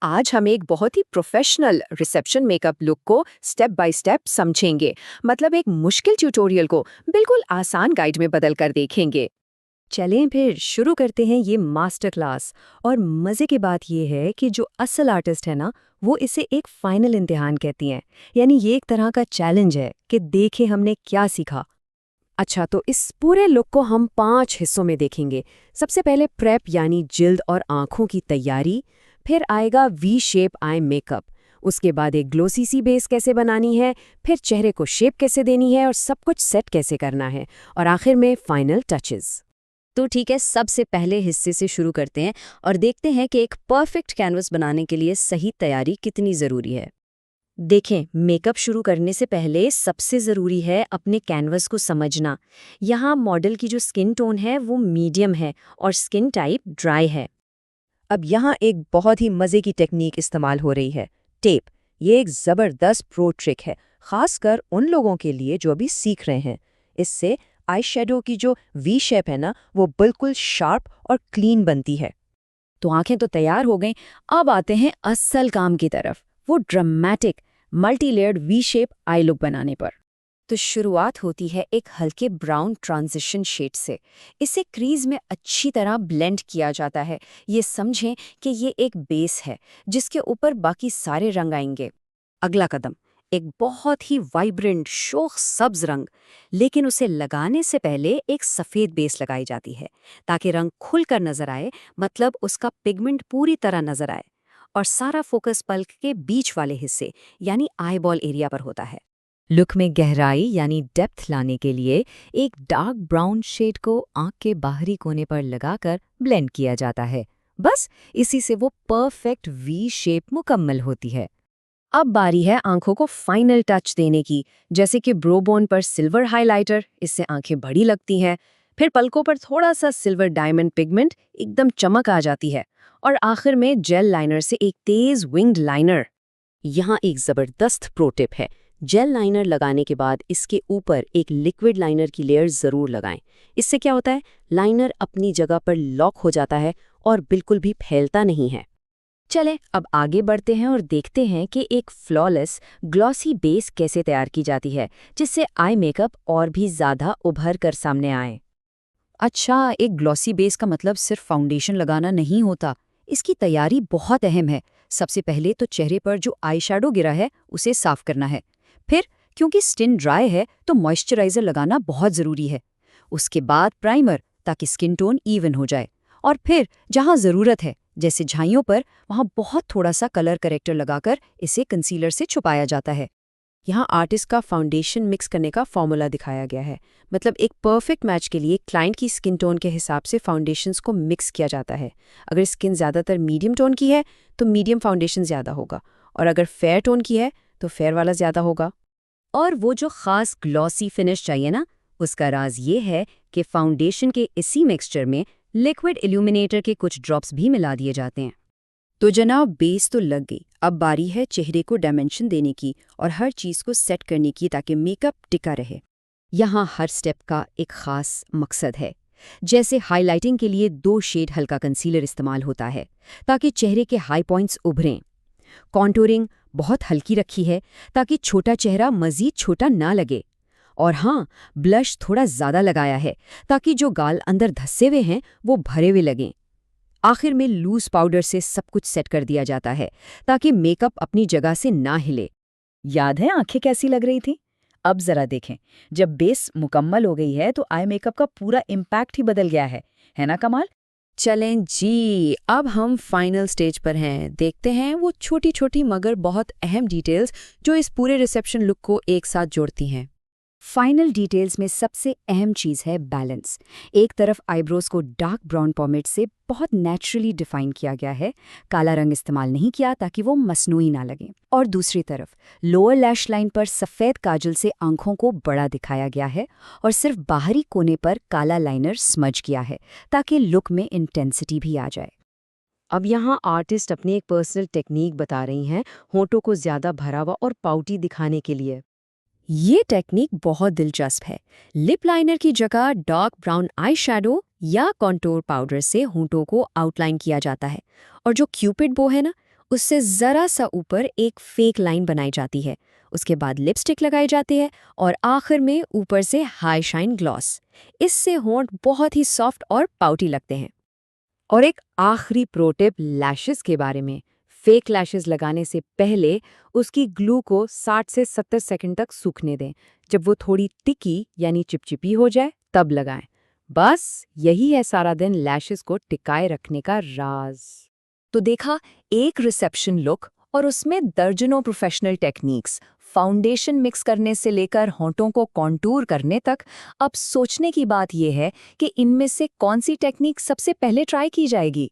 आज हम एक बहुत ही प्रोफेशनल रिसेप्शन मेकअप लुक को स्टेप बाय स्टेप समझेंगे। मतलब एक मुश्किल ट्यूटोरियल को बिल्कुल आसान गाइड में बदल कर देखेंगे। चलें फिर शुरू करते हैं ये मास्टर क्लास। और मज़े की बात ये है कि जो असल आर्टिस्ट है ना, वो इसे एक फाइनल इम्तिहान कहती हैं। यानी ये एक तरह का चैलेंज है कि देखें हमने क्या सीखा। अच्छा, तो इस पूरे लुक को हम 5 हिस्सों में देखेंगे। सबसे पहले प्रेप यानी जिल्द और आँखों की तैयारी। फिर आएगा वी शेप आई मेकअप। उसके बाद एक ग्लोसी सी बेस कैसे बनानी है, फिर चेहरे को शेप कैसे देनी है और सब कुछ सेट कैसे करना है, और आखिर में फाइनल टचेस। तो ठीक है, सबसे पहले हिस्से से शुरू करते हैं और देखते हैं कि एक परफेक्ट कैनवस बनाने के लिए सही तैयारी कितनी ज़रूरी है। देखें, मेकअप शुरू करने से पहले सबसे ज़रूरी है अपने कैनवस को समझना। यहाँ मॉडल की जो स्किन टोन है वो मीडियम है और स्किन टाइप ड्राई है। अब यहाँ एक बहुत ही मज़े की टेक्निक इस्तेमाल हो रही है, टेप। ये एक ज़बरदस्त प्रो ट्रिक है, खासकर उन लोगों के लिए जो अभी सीख रहे हैं। इससे आई शेडो की जो वी शेप है ना, वो बिल्कुल शार्प और क्लीन बनती है। तो आंखें तो तैयार हो गईं, अब आते हैं असल काम की तरफ, वो dramatic multi layered V shape I look बनाने पर। तो शुरुआत होती है एक हल्के ब्राउन ट्रांजिशन शेड से। इसे क्रीज में अच्छी तरह ब्लेंड किया जाता है। ये समझें कि ये एक बेस है जिसके ऊपर बाकी सारे रंग आएंगे। अगला कदम, एक बहुत ही वाइब्रेंट शोख सब्ज रंग, लेकिन उसे लगाने से पहले एक सफ़ेद बेस लगाई जाती है ताकि रंग खुलकर नजर आए, मतलब उसका पिगमेंट पूरी तरह नजर आए। और सारा फोकस पल्क के बीच वाले हिस्से यानी आईबॉल एरिया पर होता है। लुक में गहराई यानी डेप्थ लाने के लिए एक डार्क ब्राउन शेड को आंख के बाहरी कोने पर लगाकर ब्लेंड किया जाता है। बस इसी से वो परफेक्ट वी शेप मुकम्मल होती है। अब बारी है आंखों को फाइनल टच देने की, जैसे कि ब्रोबोन पर सिल्वर हाइलाइटर, इससे आंखें बड़ी लगती हैं। फिर पलकों पर थोड़ा सा सिल्वर डायमंड पिगमेंट, एकदम चमक आ जाती है। और आखिर में जेल लाइनर से एक तेज विंग्ड लाइनर। यहाँ एक ज़बरदस्त प्रो टिप है, जेल लाइनर लगाने के बाद इसके ऊपर एक लिक्विड लाइनर की लेयर ज़रूर लगाएं। इससे क्या होता है, लाइनर अपनी जगह पर लॉक हो जाता है और बिल्कुल भी फैलता नहीं है। चलें अब आगे बढ़ते हैं और देखते हैं कि एक फ्लॉलेस ग्लॉसी बेस कैसे तैयार की जाती है, जिससे आई मेकअप और भी ज़्यादा उभर कर सामने आए। अच्छा, एक ग्लॉसी बेस का मतलब सिर्फ फाउंडेशन लगाना नहीं होता। इसकी तैयारी बहुत अहम है। सबसे पहले तो चेहरे पर जो आई शैडो गिरा है उसे साफ करना है। फिर क्योंकि स्किन ड्राई है तो मॉइस्चराइजर लगाना बहुत ज़रूरी है। उसके बाद प्राइमर, ताकि स्किन टोन इवन हो जाए। और फिर जहाँ ज़रूरत है, जैसे झाइयों पर, वहाँ बहुत थोड़ा सा कलर करेक्टर लगाकर इसे कंसीलर से छुपाया जाता है। यहाँ आर्टिस्ट का फाउंडेशन मिक्स करने का फॉर्मूला दिखाया गया है। मतलब एक परफेक्ट मैच के लिए क्लाइंट की स्किन टोन के हिसाब से फाउंडेशंस को मिक्स किया जाता है। अगर स्किन ज़्यादातर मीडियम टोन की है तो मीडियम फाउंडेशन ज़्यादा होगा, और अगर फेयर टोन की है तो फेयर वाला ज़्यादा होगा। और वो जो खास ग्लॉसी फिनिश चाहिए ना, उसका राज ये है कि फाउंडेशन के इसी मिक्सचर में लिक्विड इल्यूमिनेटर के कुछ ड्रॉप्स भी मिला दिए जाते हैं। तो जनाब, बेस तो लग गई, अब बारी है चेहरे को डायमेंशन देने की और हर चीज़ को सेट करने की ताकि मेकअप टिका रहे। यहाँ हर स्टेप का एक खास मकसद है। जैसे हाइलाइटिंग के लिए 2 शेड हल्का कंसीलर इस्तेमाल होता है ताकि चेहरे के हाई पॉइंट्स उभरें। कॉन्टूरिंग बहुत हल्की रखी है ताकि छोटा चेहरा मज़ीद छोटा ना लगे। और हाँ, ब्लश थोड़ा ज़्यादा लगाया है ताकि जो गाल अंदर धंसे हुए हैं वो भरे हुए लगें। आखिर में लूज पाउडर से सब कुछ सेट कर दिया जाता है ताकि मेकअप अपनी जगह से ना हिले। याद है आंखें कैसी लग रही थी? अब जरा देखें, जब बेस मुकम्मल हो गई है तो आई मेकअप का पूरा इम्पैक्ट ही बदल गया है ना कमाल? चलें जी, अब हम फाइनल स्टेज पर हैं। देखते हैं वो छोटी छोटी मगर बहुत अहम डिटेल्स जो इस पूरे रिसेप्शन लुक को एक साथ जोड़ती हैं। फाइनल डिटेल्स में सबसे अहम चीज़ है बैलेंस। एक तरफ आईब्रोज को डार्क ब्राउन पॉमेट से बहुत नेचुरली डिफाइन किया गया है, काला रंग इस्तेमाल नहीं किया ताकि वो मसनूई ना लगे। और दूसरी तरफ लोअर लैश लाइन पर सफ़ेद काजल से आंखों को बड़ा दिखाया गया है और सिर्फ बाहरी कोने पर काला लाइनर स्मज किया है ताकि लुक में इंटेंसिटी भी आ जाए। अब यहाँ आर्टिस्ट अपनी एक पर्सनल टेक्निक बता रही हैं, होंठों को ज़्यादा भरा हुआ और पाउटी दिखाने के लिए। ये टेक्निक बहुत दिलचस्प है। लिप लाइनर की जगह डार्क ब्राउन आई शैडो या कॉन्टूर पाउडर से होंठों को आउटलाइन किया जाता है, और जो क्यूपिड बो है ना, उससे ज़रा सा ऊपर एक फेक लाइन बनाई जाती है, उसके बाद लिपस्टिक लगाई जाती है और आखिर में ऊपर से हाई शाइन ग्लॉस। इससे होंठ बहुत ही सॉफ्ट और पाउटी लगते हैं। और एक आखिरी प्रो टिप लैशेस के बारे में। फेक लैशेस लगाने से पहले उसकी ग्लू को 60 से 70 सेकंड तक सूखने दें। जब वो थोड़ी टिकी यानी चिपचिपी हो जाए तब लगाएं। बस यही है सारा दिन लैशेस को टिकाए रखने का राज। तो देखा, एक रिसेप्शन लुक और उसमें दर्जनों प्रोफेशनल टेक्निक्स, फाउंडेशन मिक्स करने से लेकर होंठों को कॉन्टूर करने तक। अब सोचने की बात यह है कि इनमें से कौन सी टेक्निक सबसे पहले ट्राई की जाएगी।